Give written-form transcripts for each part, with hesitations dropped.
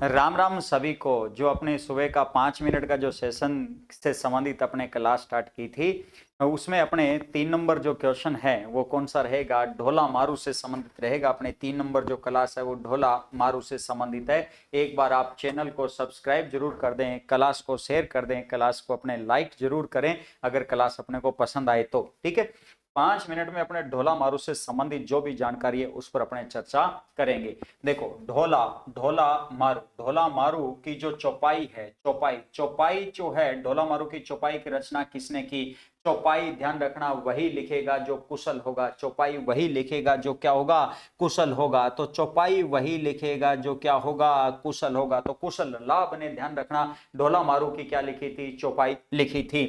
राम राम सभी को। जो अपने सुबह का 5 मिनट का जो सेशन से संबंधित अपने क्लास स्टार्ट की थी, उसमें अपने 3 नंबर जो क्वेश्चन है वो कौन सा रहेगा, ढोला मारू से संबंधित रहेगा। अपने 3 नंबर जो क्लास है वो ढोला मारू से संबंधित है। एक बार आप चैनल को सब्सक्राइब जरूर कर दें, क्लास को शेयर कर दें, क्लास को अपने लाइक जरूर करें अगर क्लास अपने को पसंद आए तो। ठीक है, 5 मिनट में अपने ढोला मारू से संबंधित जो भी जानकारी है उस पर अपने चर्चा करेंगे। देखो, ढोला ढोला मारू, ढोला मारू की जो चौपाई है, चौपाई चौपाई जो है, ढोला मारू की चौपाई की रचना किसने की? चौपाई, ध्यान रखना, वही लिखेगा जो कुशल होगा। चौपाई वही लिखेगा जो क्या होगा, कुशल होगा। तो चौपाई वही लिखेगा जो क्या होगा, कुशल होगा। तो कुशल लाभ ने, ध्यान रखना, ढोला मारू की क्या लिखी थी, चौपाई लिखी थी।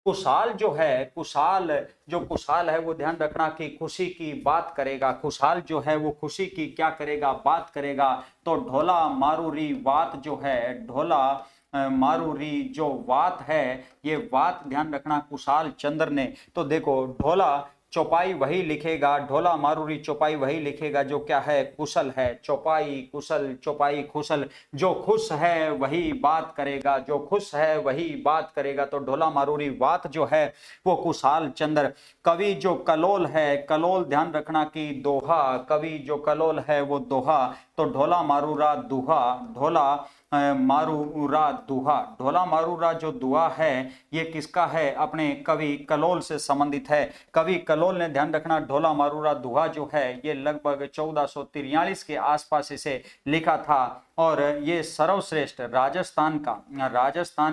कुशाल जो है, कुशाल जो कुशाल है वो ध्यान रखना कि खुशी की बात करेगा। खुशहाल जो है वो खुशी की क्या करेगा, बात करेगा। तो ढोला मारूरी बात जो है, ढोला मारूरी जो बात है, ये बात ध्यान रखना कुशाल चंद्र ने। तो देखो, ढोला चौपाई वही लिखेगा, ढोला मारूरी चौपाई वही लिखेगा जो क्या है, कुशल है। चौपाई कुशल, चौपाई कुशल। जो खुश है वही बात करेगा, जो खुश है वही बात करेगा। तो ढोला मारूरी बात जो है वो कुशाल चंद्र। कवि जो कलोल है, कलोल ध्यान रखना कि दोहा, कवि जो कलोल है वो दोहा। तो ढोला मारूरा दुहा, ढोला मारूरा दुहा। ढोला मारूरा जो दुआ है ये किसका है, अपने कवि कलोल से संबंधित है। कवि कलोल ने, ध्यान रखना, ढोला मारूरा दुहा जो है ये लगभग 1443 के आसपास इसे लिखा था। और ये सर्वश्रेष्ठ राजस्थान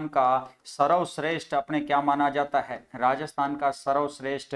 का सर्वश्रेष्ठ अपने क्या माना जाता है, राजस्थान का सर्वश्रेष्ठ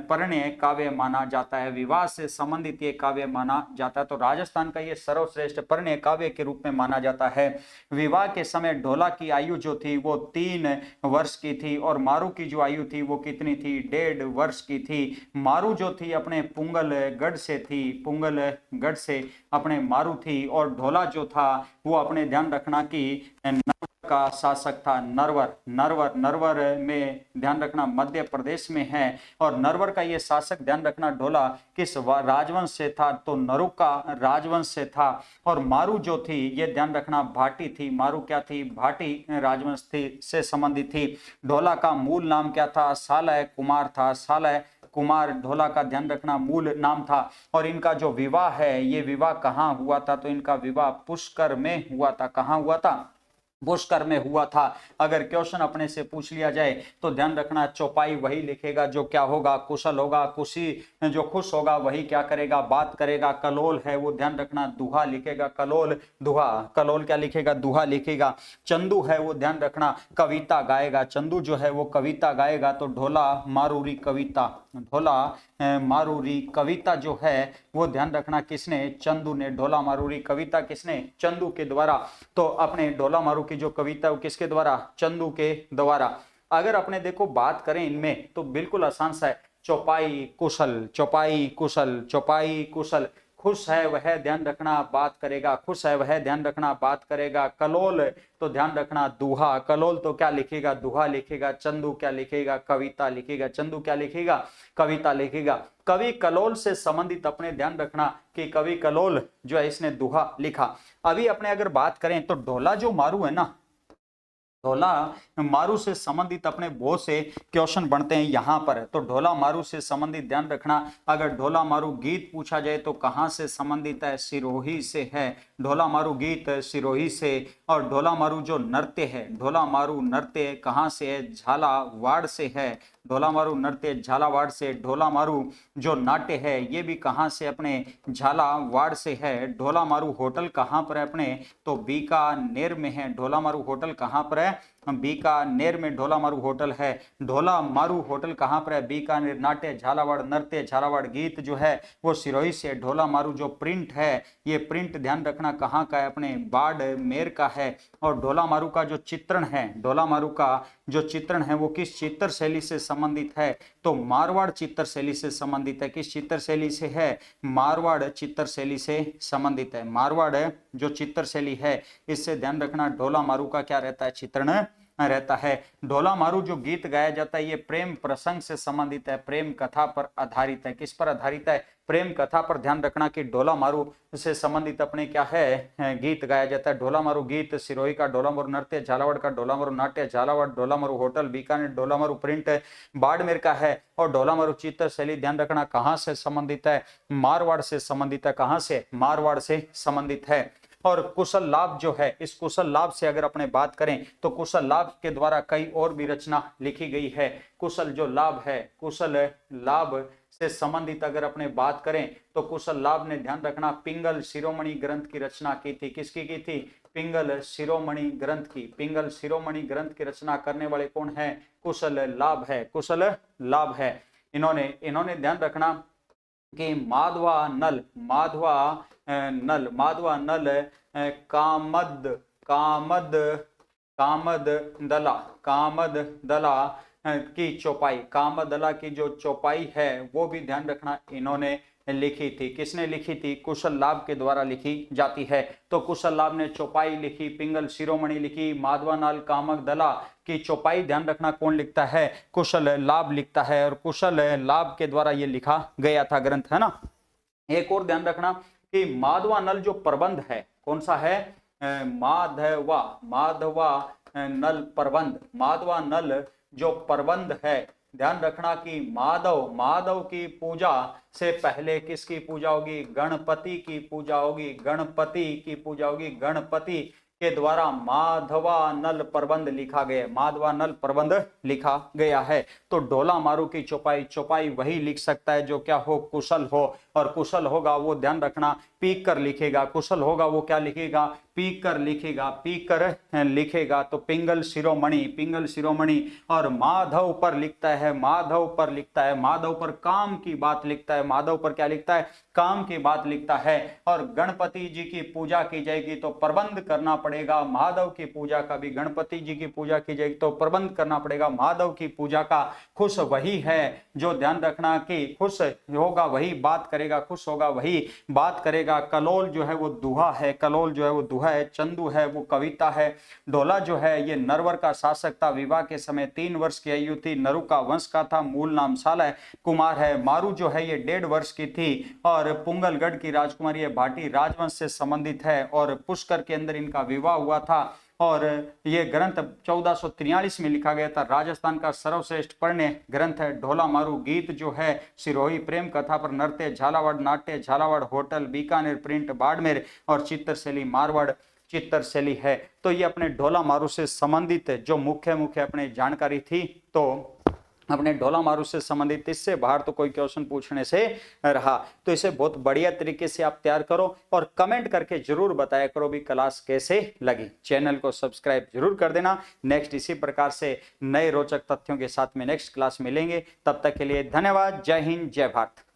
परिणय काव्य माना जाता है। विवाह से संबंधित ये काव्य माना जाता है। तो राजस्थान का ये सर्वश्रेष्ठ परिणय काव्य के रूप में माना जाता है। विवाह के समय ढोला की आयु जो थी वो 3 वर्ष की थी और मारू की जो आयु थी वो कितनी थी, 1.5 वर्ष की थी। मारू जो थी अपने पुंगलगढ़ से थी, पुंगलगढ़ से अपने मारू थी। और ढोला जो था वो अपने, ध्यान रखना कि नरवर का शासक था। नरवर, नरवर, नरवर में ध्यान रखना मध्य प्रदेश में है। और नरवर का ये शासक, ध्यान रखना, ढोला किस राजवंश से था, तो नरुक का राजवंश से था। और मारू जो थी ये ध्यान रखना भाटी थी। मारू क्या थी, भाटी राजवंश थी से संबंधित थी। ढोला का मूल नाम क्या था, सालय कुमार था। सालय कुमार ढोला का, ध्यान रखना, मूल नाम था। और इनका जो विवाह है ये विवाह कहाँ हुआ था, तो इनका विवाह पुष्कर में हुआ था। कहाँ हुआ था, पुष्कर में हुआ था। अगर क्वेश्चन अपने से पूछ लिया जाए तो ध्यान रखना चौपाई वही लिखेगा जो क्या होगा, कुशल होगा। खुशी जो खुश होगा वही क्या करेगा, बात करेगा। कलोल है वो, ध्यान रखना, दुहा लिखेगा। कलोल दुहा, कलोल क्या लिखेगा, दुहा लिखेगा। चंदू है वो, ध्यान रखना, कविता गाएगा। चंदू जो है वो कविता गाएगा। तो ढोला मारूरी कविता, ढोला मारूरी कविता जो है वो, ध्यान रखना, किसने, चंदू ने। ढोला मारूरी कविता किसने, चंदू के द्वारा। तो अपने ढोला मारू की जो कविता है वो किसके द्वारा, चंदू के द्वारा। अगर अपने देखो बात करें इनमें तो बिल्कुल आसान सा है। चौपाई कुशल, चौपाई कुशल, चौपाई कुशल। खुश है वह, ध्यान रखना, बात करेगा। खुश है वह, ध्यान रखना, बात करेगा। कलोल तो ध्यान रखना दुहा, कलोल तो क्या लिखेगा, दुहा लिखेगा। चंदू क्या लिखेगा, कविता लिखेगा। चंदू क्या लिखेगा, कविता लिखेगा। कवि कलोल से संबंधित अपने, ध्यान रखना कि कवि कलोल जो है इसने दुहा लिखा। अभी अपने अगर बात करें तो ढोला जो मारू है ना, ढोला मारू से संबंधित अपने बहुत से क्वेश्चन बनते हैं यहाँ पर। तो ढोला मारू से संबंधित ध्यान रखना, अगर ढोला मारू गीत पूछा जाए तो कहाँ से संबंधित है, सिरोही से है। ढोला मारू गीत सिरोही से। और ढोला मारू जो नृत्य है, ढोला मारू नृत्य कहाँ से है, झालावाड़ से है। ढोला मारू नृत्य झालावाड़ से। ढोला मारू जो नाट्य है ये भी कहाँ से, अपने झालावाड़ से है। ढोला मारू होटल कहाँ पर है अपने, तो बीकानेर में है। ढोला मारू होटल कहाँ पर है, बीकानेर में ढोला मारू होटल है। ढोला मारू होटल कहाँ पर है, बीकानेर। नाट्य झालावाड़, नृत्य झालावाड़, गीत जो है वो सिरोही से। ढोला मारू जो प्रिंट है ये प्रिंट, ध्यान रखना, कहाँ का है, अपने बाड़मेर का है। और ढोला मारू का जो चित्रण है, ढोला मारू का जो चित्रण है वो किस चित्र शैली से संबंधित है, तो मारवाड़ चित्र शैली से संबंधित है। किस चित्र शैली से है, मारवाड़ चित्र शैली से संबंधित है। मारवाड़ जो चित्र शैली है इससे, ध्यान रखना, ढोला मारू का क्या रहता है, चित्रण रहता है। ढोला मारू जो गीत गाया जाता है ये प्रेम प्रसंग से संबंधित है, प्रेम कथा पर आधारित है। किस पर आधारित है, प्रेम कथा पर ध्यान रखना कि ढोला मारू से संबंधित अपने क्या है गीत गाया जाता है। ढोला मारू गीत, सिरोही का ढोला मारू नृत्य, झालावाड़ का ढोला मारू नाट्य, झालावाड़ ढोला मारू होटल, बीकानेर ढोला मारू प्रिंट बाड़मेर का है। और ढोला मारू चित्र शैली ध्यान रखना कहाँ से संबंधित है, मारवाड़ से संबंधित है। कहाँ से, मारवाड़ से संबंधित है। और कुशल लाभ जो है, इस कुशल लाभ से अगर अपने बात करें तो कुशल लाभ के द्वारा कई और भी रचना लिखी गई है। कुशल जो लाभ है, कुशल लाभ से संबंधित अगर अपने बात करें तो कुशल लाभ ने ध्यान रखना पिंगल शिरोमणि ग्रंथ की रचना की थी। किसकी की थी, पिंगल शिरोमणि ग्रंथ की। पिंगल शिरोमणि ग्रंथ की रचना करने वाले कौन है, कुशल लाभ है, कुशल लाभ है। इन्होंने ध्यान रखना कि माधवा नल, माधवा नल कामद दला की चौपाई, कामदला की जो चौपाई है वो भी ध्यान रखना इन्होंने लिखी थी। किसने लिखी थी, कुशल लाभ के द्वारा लिखी जाती है। तो कुशल लाभ ने चौपाई लिखी, पिंगल शिरोमणि लिखी, माधवानाल कामक दला की चौपाई ध्यान रखना कौन लिखता है, कुशल लाभ लिखता है। और कुशल लाभ के द्वारा ये लिखा गया था ग्रंथ, है ना। एक और ध्यान रखना कि माधवानल जो प्रबंध है कौन सा है, माधवा नल प्रबंध, माधवा नल जो प्रबंध है। ध्यान रखना कि माधव की पूजा से पहले किसकी पूजा होगी, गणपति की पूजा होगी, गणपति की पूजा होगी। गणपति के द्वारा माधवानल प्रबंध लिखा गया, माधवानल प्रबंध लिखा गया है। तो ढोला मारू की चौपाई वही लिख सकता है जो क्या हो, कुशल हो। और कुशल होगा वो ध्यान रखना पीक कर लिखेगा, कुशल होगा वो क्या लिखेगा, पीक कर लिखेगा। तो पिंगल शिरोमणि और माधव पर लिखता है, माधव पर काम की बात लिखता है, माधव पर क्या लिखता है, काम की बात लिखता है। और गणपति जी की पूजा की जाएगी तो प्रबंध करना पड़ेगा माधव की पूजा का भी, गणपति जी की पूजा की जाएगी तो प्रबंध करना पड़ेगा माधव की पूजा का। खुश वही है जो ध्यान रखना कि खुश होगा वही बात करेगा, खुश होगा वही बात करेगा। कलोल जो है वो दुहा है, चंदू है वो कविता है। ढोला जो है ये नरवर का शासक था, विवाह के समय 3 वर्ष की आयु थी, नरु का वंश का था, मूल नाम सालय कुमार है। मारू जो है ये 1.5 वर्ष की थी और पुंगलगढ़ की राजकुमारी भाटी राजवंश से संबंधित है और पुष्कर के अंदर इनका विवाह हुआ था। और ये ग्रंथ 1443 में लिखा गया था। राजस्थान का सर्वश्रेष्ठ पढ़ने ग्रंथ है ढोला मारू। गीत जो है सिरोही प्रेम कथा पर नृत्य, झालावाड़ नाट्य, झालावाड़ होटल, बीकानेर प्रिंट बाड़मेर और चित्रशैली मारवाड़ चित्रशैली है। तो ये अपने ढोला मारू से संबंधित जो मुख्य अपने जानकारी थी। तो अपने ढोला मारू से संबंधित, इससे बाहर तो कोई क्वेश्चन पूछने से रहा तो इसे बहुत बढ़िया तरीके से आप तैयार करो और कमेंट करके जरूर बताया करो भी क्लास कैसे लगी। चैनल को सब्सक्राइब जरूर कर देना। नेक्स्ट इसी प्रकार से नए रोचक तथ्यों के साथ में नेक्स्ट क्लास मिलेंगे। तब तक के लिए धन्यवाद। जय हिंद, जय भारत।